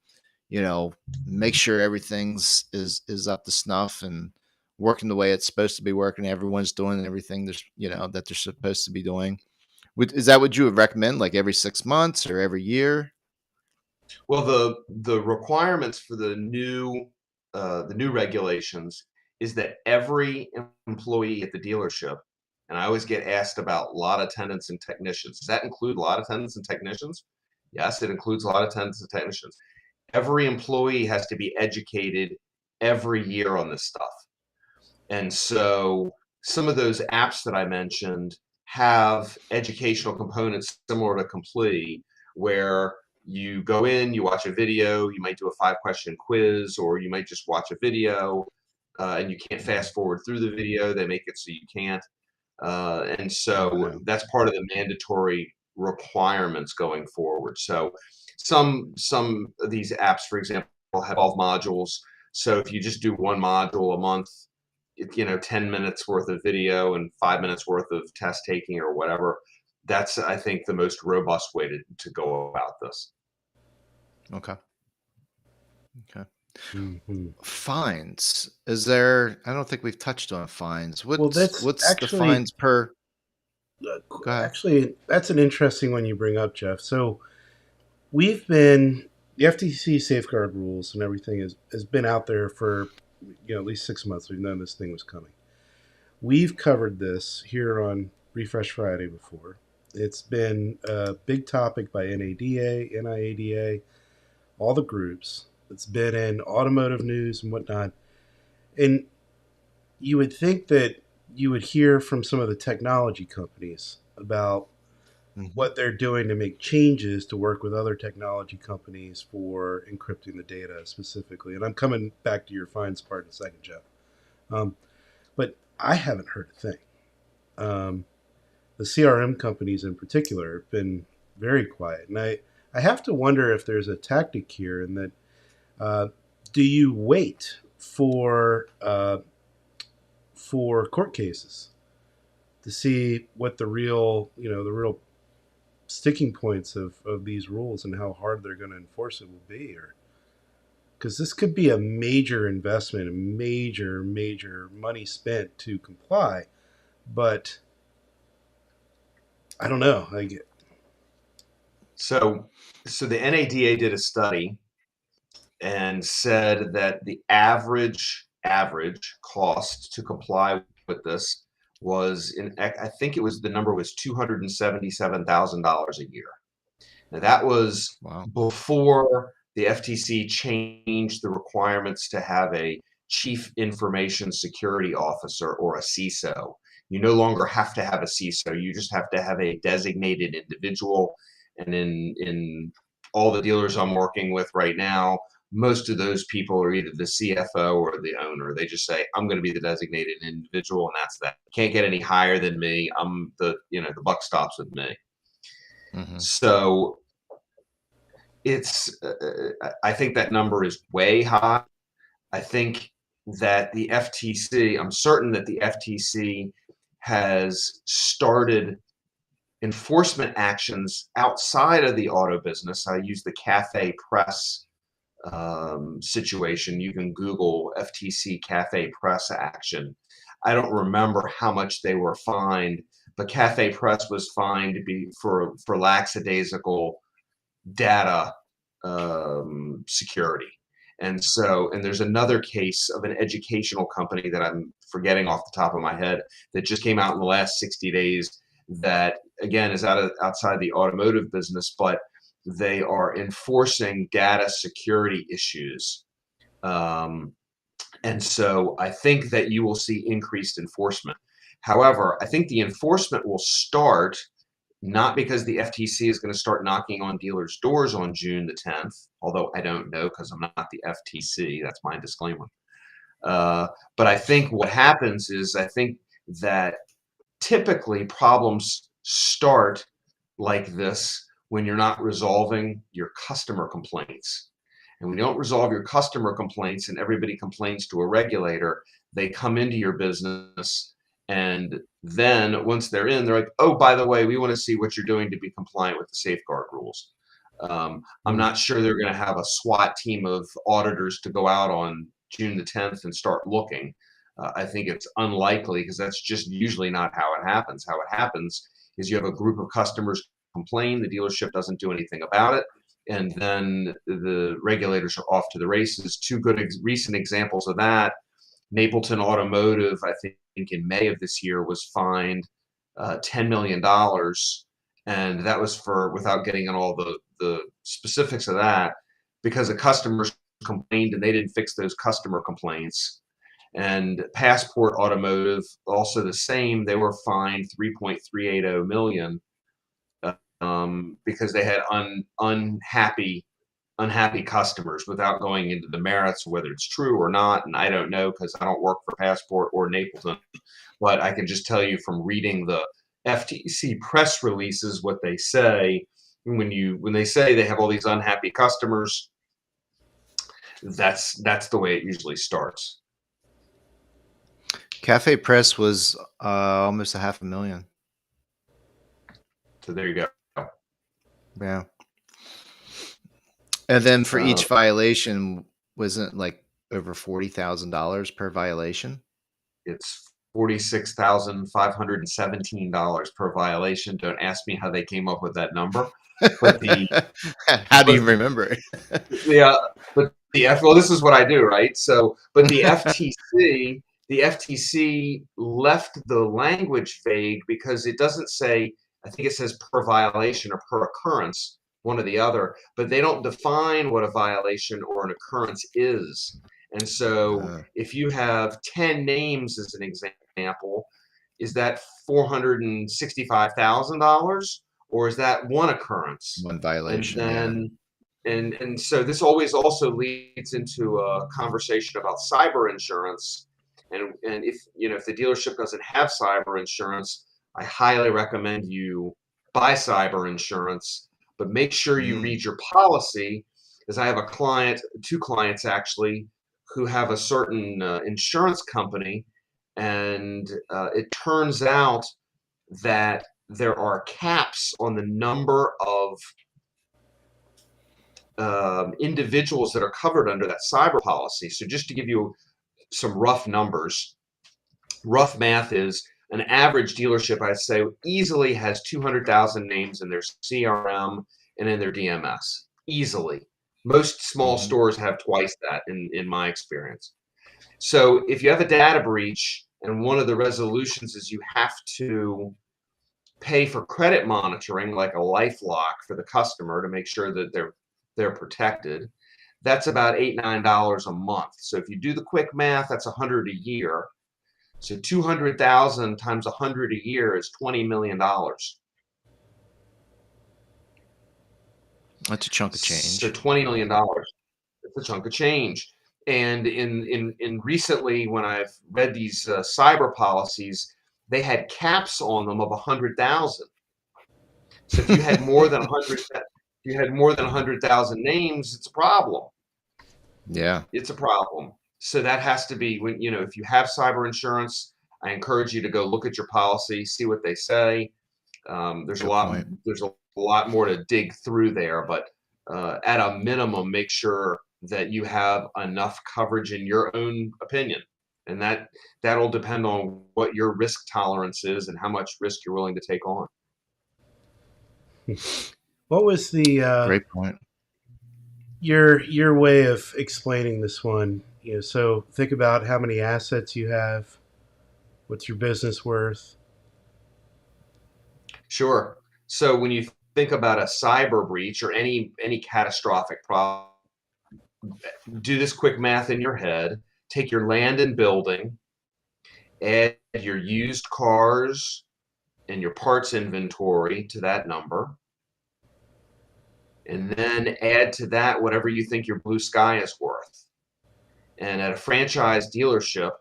make sure everything's is up to snuff and working the way it's supposed to be working. Everyone's doing everything that they're supposed to be doing. Is that what you would recommend? Like every 6 months or every year? Well, the requirements for the new regulations is that every employee at the dealership, and I always get asked about lot attendants and technicians. Does that include lot attendants and technicians? Yes, it includes lot attendants and technicians. Every employee has to be educated every year on this stuff. And so some of those apps that I mentioned have educational components similar to Complete, where you go in, you watch a video, you might do a 5-question quiz, or you might just watch a video and you can't fast forward through the video. They make it so you can't. And so Okay. that's part of the mandatory requirements going forward. So some of these apps, for example, have 12 modules. So if you just do one module a month, 10 minutes worth of video and 5 minutes worth of test taking or whatever, that's, I think, the most robust way to go about this. Okay. Mm-hmm. Fines. I don't think we've touched on fines. Well, that's What's the fines per? Go ahead. actually that's an interesting one you bring up, Jeff. So the FTC Safeguard Rules and everything has been out there for at least 6 months. We've known this thing was coming. We've covered this here on Refresh Friday before. It's been a big topic by NADA, NIADA, all the groups. It's been in automotive news and whatnot. And you would think that you would hear from some of the technology companies about what they're doing to make changes to work with other technology companies for encrypting the data specifically. And I'm coming back to your fines part in a second, Jeff. But I haven't heard a thing. The CRM companies in particular have been very quiet. And I have to wonder if there's a tactic here in that do you wait for court cases to see what the real sticking points of these rules and how hard they're going to enforce it will be? Or because this could be a major investment, a major money spent to comply, but I don't know. So the NADA did a study and said that the average cost to comply with this was I think the number was $277,000 a year. Now that was before the FTC changed the requirements to have a chief information security officer or a CISO. You no longer have to have a CISO. You just have to have a designated individual. And in all the dealers I'm working with right now, most of those people are either the CFO or the owner. They just say, I'm going to be the designated individual, and that's that. Can't get any higher than me. I'm the buck stops with me. So it's I think that number is way high. I think that the FTC, I'm certain that the FTC has started enforcement actions outside of the auto business. I use the Cafe Press situation. You can Google FTC Cafe Press action. I don't remember how much they were fined, but Cafe Press was fined for lackadaisical data security. And there's another case of an educational company that I'm forgetting off the top of my head that just came out in the last 60 days that, again, is outside the automotive business, but they are enforcing data security issues. And so I think that you will see increased enforcement. However, I think the enforcement will start not because the FTC is going to start knocking on dealers' doors on June the 10th, although I don't know because I'm not the FTC. That's my disclaimer. But I think what happens is I think that typically problems start like this when you're not resolving your customer complaints. And when you don't resolve your customer complaints and everybody complains to a regulator, they come into your business. And then once they're in, they're like, oh, by the way, we want to see what you're doing to be compliant with the safeguard rules. I'm not sure they're going to have a SWAT team of auditors to go out on June the 10th and start looking. I think it's unlikely because that's just usually not how it happens. How it happens is you have a group of customers complain, the dealership doesn't do anything about it, and then the regulators are off to the races. Two good recent examples of that: Napleton Automotive, I think in May of this year, was fined $10 million, and that was for, without getting in all the specifics of that, because the customers complained and they didn't fix those customer complaints. And Passport Automotive, also the same, they were fined $3.380 million because they had unhappy customers, without going into the merits of whether it's true or not. And I don't know because I don't work for Passport or Napleton, but I can just tell you from reading the FTC press releases what they say. When they say they have all these unhappy customers, that's the way it usually starts. Cafe Press was almost $500,000. So there you go. Yeah. And then for each violation, wasn't like over $40,000 per violation? It's $46,517 per violation. Don't ask me how they came up with that number. But how do you remember it? Yeah, but well, this is what I do, right? So, but the FTC left the language vague because it doesn't say. I think it says per violation or per occurrence, one or the other, but they don't define what a violation or an occurrence is. And so if you have 10 names as an example, is that $465,000 or is that one occurrence? One violation. And then, and so this always also leads into a conversation about cyber insurance. And if the dealership doesn't have cyber insurance, I highly recommend you buy cyber insurance, but make sure you read your policy. Because I have two clients actually, who have a certain insurance company, and it turns out that there are caps on the number of individuals that are covered under that cyber policy. So just to give you some rough numbers, rough math is an average dealership, I'd say, easily has 200,000 names in their CRM and in their DMS. Easily. Most small stores have twice that in my experience. So if you have a data breach and one of the resolutions is you have to pay for credit monitoring, like a LifeLock for the customer to make sure that they're protected, that's about $8-9 a month. So if you do the quick math, that's $100 a year. So 200,000 times 100 a year is $20 million. That's a chunk of change. So $20 million. It's a chunk of change. And in recently, when I've read these cyber policies, they had caps on them of 100,000. So if you had more than 100, if you had more than 100,000 names, it's a problem. Yeah. It's a problem. So that has to be when, if you have cyber insurance, I encourage you to go look at your policy, see what they say. There's Good a lot, point. there's a lot more to dig through there, but at a minimum, make sure that you have enough coverage in your own opinion. And that'll depend on what your risk tolerance is and how much risk you're willing to take on. What was the Great point. your way of explaining this one? So think about how many assets you have. What's your business worth? Sure. So when you think about a cyber breach or any catastrophic problem, do this quick math in your head. Take your land and building, add your used cars and your parts inventory to that number, and then add to that whatever you think your blue sky is worth. And at a franchise dealership,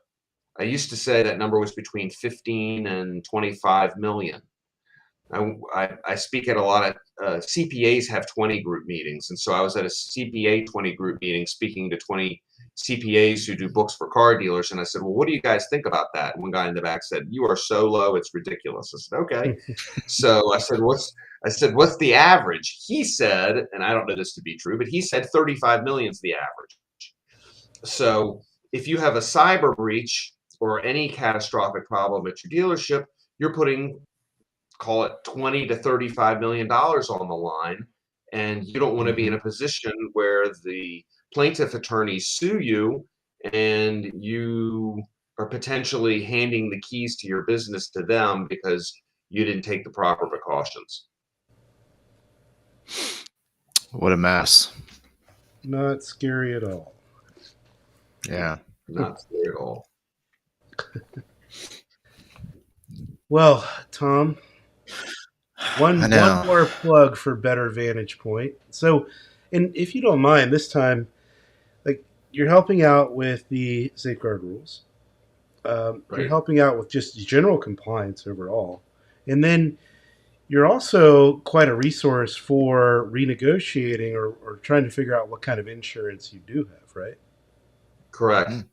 I used to say that number was between 15 and 25 million. I speak at a lot of CPAs have 20 group meetings. And so I was at a CPA 20 group meeting speaking to 20 CPAs who do books for car dealers. And I said, well, what do you guys think about that? One guy in the back said, you are so low, it's ridiculous. I said, okay. So I said, what's the average? He said, and I don't know this to be true, but he said 35 million is the average. So if you have a cyber breach or any catastrophic problem at your dealership, you're putting, call it 20 to 35 million dollars on the line, and you don't want to be in a position where the plaintiff attorneys sue you and you are potentially handing the keys to your business to them because you didn't take the proper precautions. What a mess. Not scary at all. Yeah. Not scary at all. Well, Tom, one more plug for Better Vantage Point. So, and if you don't mind, this time, like, you're helping out with the Safeguard Rules. You're Right. helping out with just general compliance overall. And then you're also quite a resource for renegotiating or trying to figure out what kind of insurance you do have, right? Correct.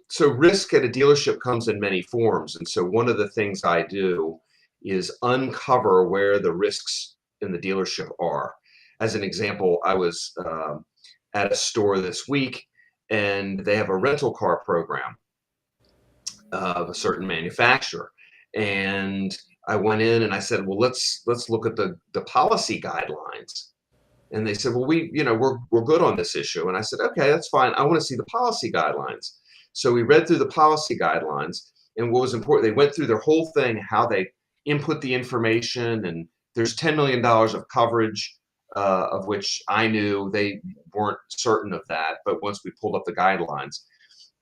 So risk at a dealership comes in many forms. And so one of the things I do is uncover where the risks in the dealership are. As an example, I was at a store this week, and they have a rental car program of a certain manufacturer. And I went in and I said, well, let's look at the policy guidelines. And they said, well, we're good on this issue. And I said, okay, that's fine. I want to see the policy guidelines. So we read through the policy guidelines, and what was important, they went through their whole thing, how they input the information, and there's $10 million of coverage, of which I knew they weren't certain of that. But once we pulled up the guidelines,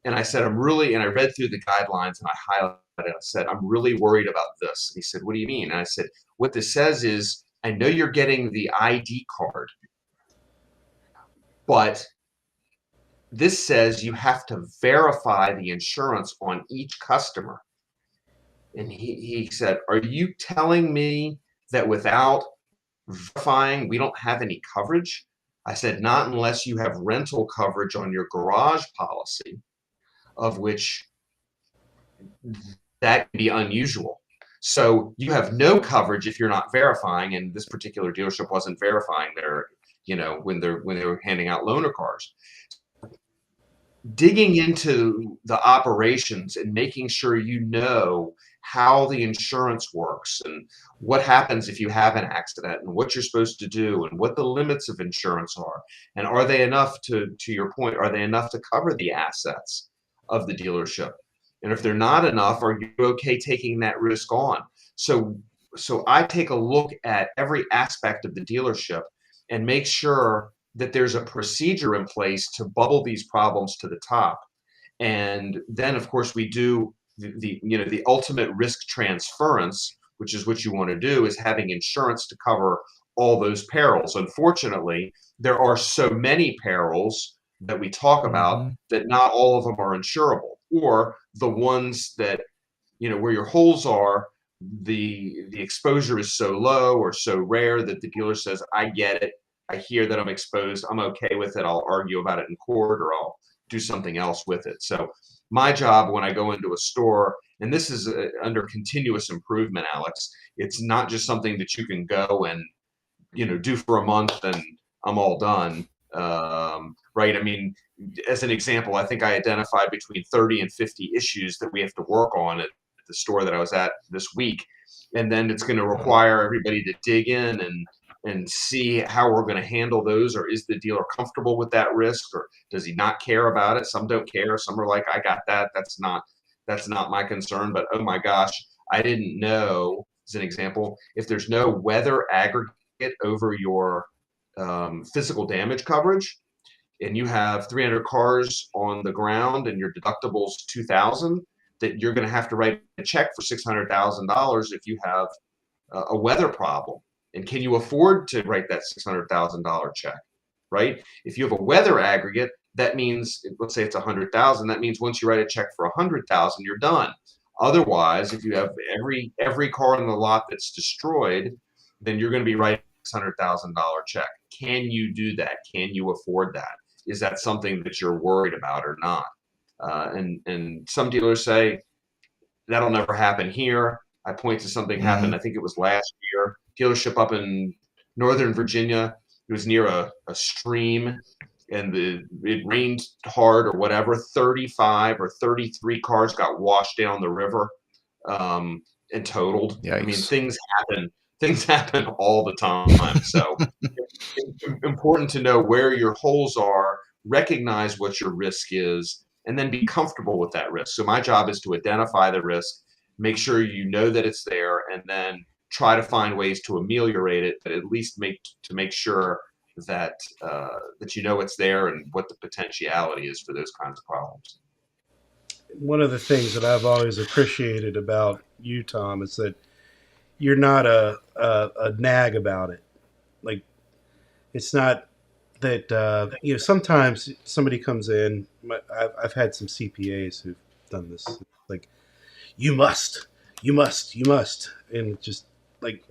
and I said, and I read through the guidelines and I highlighted it. I said, I'm really worried about this. And he said, what do you mean? And I said, what this says is, I know you're getting the ID card, but this says you have to verify the insurance on each customer. And he said, are you telling me that without verifying we don't have any coverage? I said, not unless you have rental coverage on your garage policy, of which that can be unusual. So you have no coverage if you're not verifying, and this particular dealership wasn't verifying their, when they were handing out loaner cars. Digging into the operations and making sure you know how the insurance works and what happens if you have an accident and what you're supposed to do and what the limits of insurance are, and are they enough to your point, are they enough to cover the assets of the dealership? And if they're not enough, are you okay taking that risk on? So I take a look at every aspect of the dealership and make sure that there's a procedure in place to bubble these problems to the top. And then, of course, we do the ultimate risk transference, which is what you want to do, is having insurance to cover all those perils. Unfortunately, there are so many perils that we talk about, that not all of them are insurable, or the ones that, where your holes are, the exposure is so low or so rare that the dealer says, I get it. I hear that I'm exposed. I'm okay with it. I'll argue about it in court, or I'll do something else with it. So my job when I go into a store, and this is under continuous improvement, Alex, it's not just something that you can go and, do for a month and I'm all done. Right. I mean, as an example, I think I identified between 30 and 50 issues that we have to work on at the store that I was at this week. And then it's going to require everybody to dig in and see how we're going to handle those, or is the dealer comfortable with that risk, or does he not care about it? Some don't care. Some are like, I got that. That's not my concern. But oh my gosh, I didn't know, as an example, if there's no weather aggregate over your physical damage coverage, and you have 300 cars on the ground and your deductible's 2,000, that you're going to have to write a check for $600,000 if you have a weather problem. And can you afford to write that $600,000 check, right? If you have a weather aggregate, that means, let's say it's 100,000, that means once you write a check for 100,000, you're done. Otherwise, if you have every car in the lot that's destroyed, then you're going to be writing a $600,000 check. Can you do that? Can you afford that? Is that something that you're worried about or not? And some dealers say, that'll never happen here. I point to something happened, I think it was last year, dealership up in Northern Virginia. It was near a stream, and it rained hard or whatever. 35 or 33 cars got washed down the river and totaled. Yikes. I mean, things happen all the time. So it's important to know where your holes are, recognize what your risk is, and then be comfortable with that risk. So my job is to identify the risk, make sure you know that it's there, and then try to find ways to ameliorate it, but at least make sure that that you know it's there and what the potentiality is for those kinds of problems. One of the things that I've always appreciated about you, Tom, is that you're not a nag about it. Like, it's not that sometimes somebody comes in. I've had some CPAs who've done this. Like, you must, and just like,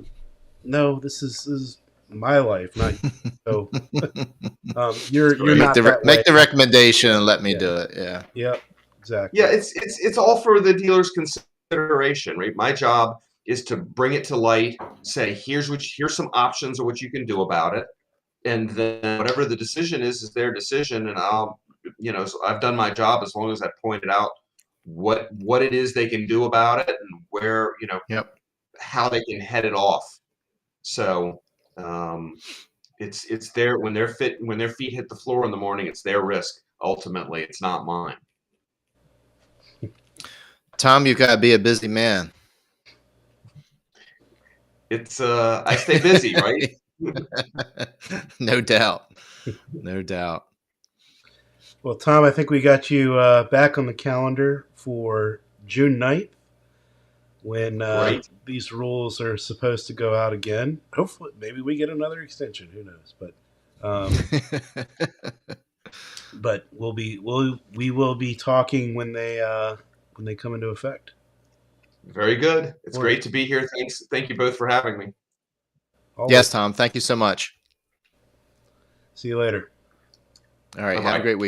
no, this is my life, not so. You're not make the recommendation and let me do it. Yeah. Yep. Exactly. Yeah, it's all for the dealer's consideration, right? My job is to bring it to light, say, here's some options of what you can do about it, and then whatever the decision is their decision, and I'll, so I've done my job as long as I pointed out what it is they can do about it and where, how they can head it off. So it's their, when their feet hit the floor in the morning, it's their risk. Ultimately, it's not mine. Tom, you gotta be a busy man. It's I stay busy, right? No doubt. No doubt. Well, Tom, I think we got you back on the calendar for June 9th, when these rules are supposed to go out again. Hopefully, maybe we get another extension. Who knows? But we will be talking when they come into effect. Very good. It's great to be here. Thank you both for having me. Always. Yes, Tom. Thank you so much. See you later. All right. Have a great week.